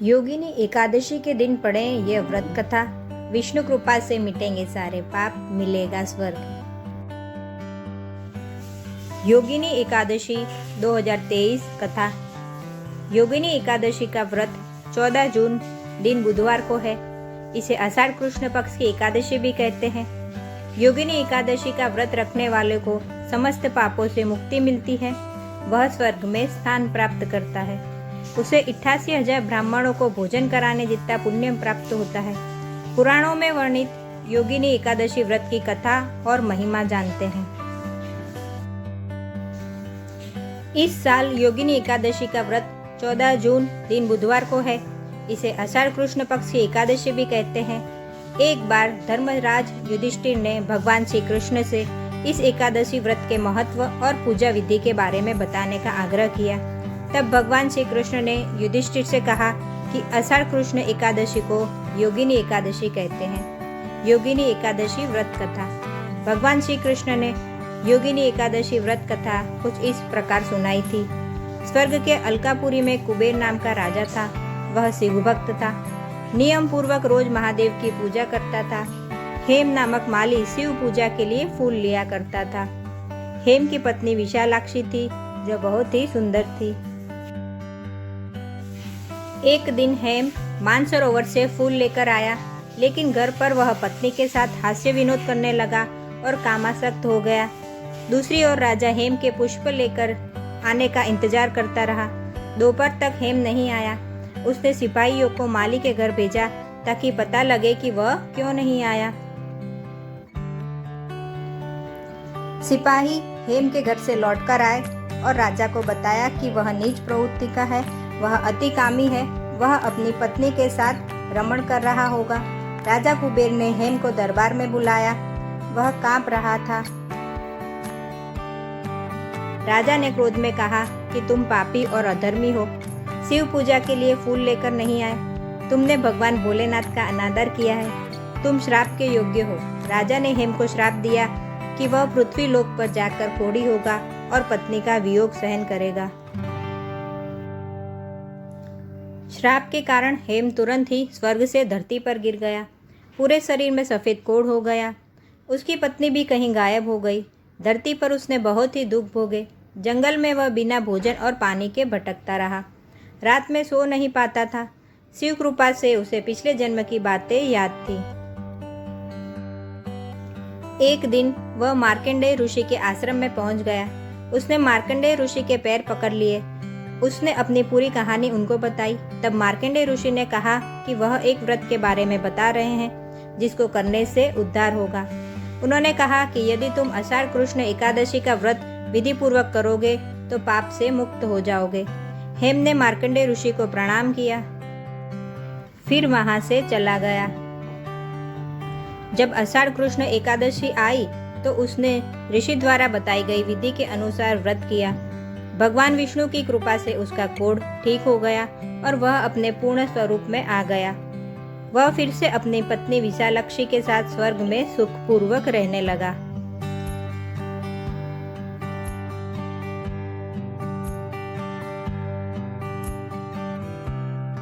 योगिनी एकादशी के दिन पढ़ें यह व्रत कथा। विष्णु कृपा से मिटेंगे सारे पाप, मिलेगा स्वर्ग। योगिनी एकादशी 2023 कथा। योगिनी एकादशी का व्रत 14 जून दिन बुधवार को है। इसे आषाढ़ कृष्ण पक्ष की एकादशी भी कहते हैं। योगिनी एकादशी का व्रत रखने वाले को समस्त पापों से मुक्ति मिलती है। वह स्वर्ग में स्थान प्राप्त करता है। उसे 88,000 ब्राह्मणों को भोजन कराने जितना पुण्य प्राप्त होता है। पुराणों में वर्णित योगिनी एकादशी व्रत की कथा और महिमा जानते हैं। इस साल योगिनी एकादशी का व्रत 14 जून दिन बुधवार को है। इसे आषाढ़ कृष्ण पक्ष की एकादशी भी कहते हैं। एक बार धर्मराज युधिष्ठिर ने भगवान श्री कृष्ण से इस एकादशी व्रत के महत्व और पूजा विधि के बारे में बताने का आग्रह किया। तब भगवान श्री कृष्ण ने युधिष्ठिर से कहा कि आषाढ़ कृष्ण एकादशी को योगिनी एकादशी कहते हैं। योगिनी एकादशी व्रत कथा। भगवान श्री कृष्ण ने योगिनी एकादशी व्रत कथा कुछ इस प्रकार सुनाई थी। स्वर्ग के अलकापुरी में कुबेर नाम का राजा था। वह शिव भक्त था। नियम पूर्वक रोज महादेव की पूजा करता था। हेम नामक माली शिव पूजा के लिए फूल लिया करता था। हेम की पत्नी विशालाक्षी थी, जो बहुत ही सुंदर थी। एक दिन हेम मानसरोवर से फूल लेकर आया, लेकिन घर पर वह पत्नी के साथ हास्य विनोद करने लगा और कामासक्त हो गया। दूसरी ओर राजा हेम के पुष्प लेकर आने का इंतजार करता रहा। दोपहर तक हेम नहीं आया। उसने सिपाहियों को माली के घर भेजा ताकि पता लगे कि वह क्यों नहीं आया। सिपाही हेम के घर से लौटकर आए और राजा को बताया कि वह नीच प्रवृत्ति का है, वह अति कामी है, वह अपनी पत्नी के साथ रमण कर रहा होगा। राजा कुबेर ने हेम को दरबार में बुलाया। वह कांप रहा था। राजा ने क्रोध में कहा कि तुम पापी और अधर्मी हो। शिव पूजा के लिए फूल लेकर नहीं आए। तुमने भगवान भोलेनाथ का अनादर किया है। तुम श्राप के योग्य हो। राजा ने हेम को श्राप दिया कि वह पृथ्वी लोक पर जाकर कोढ़ी होगा और पत्नी का वियोग सहन करेगा। श्राप के कारण हेम तुरंत ही स्वर्ग से धरती पर गिर गया। पूरे शरीर में सफेद कोढ़ हो गया। उसकी पत्नी भी कहीं गायब हो गई। धरती पर उसने बहुत ही दुख भोगे। जंगल में वह बिना भोजन और पानी के भटकता रहा। रात में सो नहीं पाता था। शिव कृपा से उसे पिछले जन्म की बातें याद थी। एक दिन वह मार्कंडेय ऋषि के आश्रम में पहुंच गया। उसने मार्कंडेय ऋषि के पैर पकड़ लिए। उसने अपनी पूरी कहानी उनको बताई। तब मार्कंडेय ऋषि ने कहा कि वह एक व्रत के बारे में बता रहे हैं जिसको करने से उद्धार होगा। उन्होंने कहा कि यदि तुम आषाढ़ कृष्ण एकादशी का व्रत विधि पूर्वक करोगे तो पाप से मुक्त हो जाओगे। हेम ने मार्कंडेय ऋषि को प्रणाम किया, फिर वहां से चला गया। जब आषाढ़ कृष्ण एकादशी आई तो उसने ऋषि द्वारा बताई गई विधि के अनुसार व्रत किया। भगवान विष्णु की कृपा से उसका कोढ़ ठीक हो गया और वह अपने पूर्ण स्वरूप में आ गया। वह फिर से अपनी पत्नी विशालाक्षी के साथ स्वर्ग में सुखपूर्वक रहने लगा।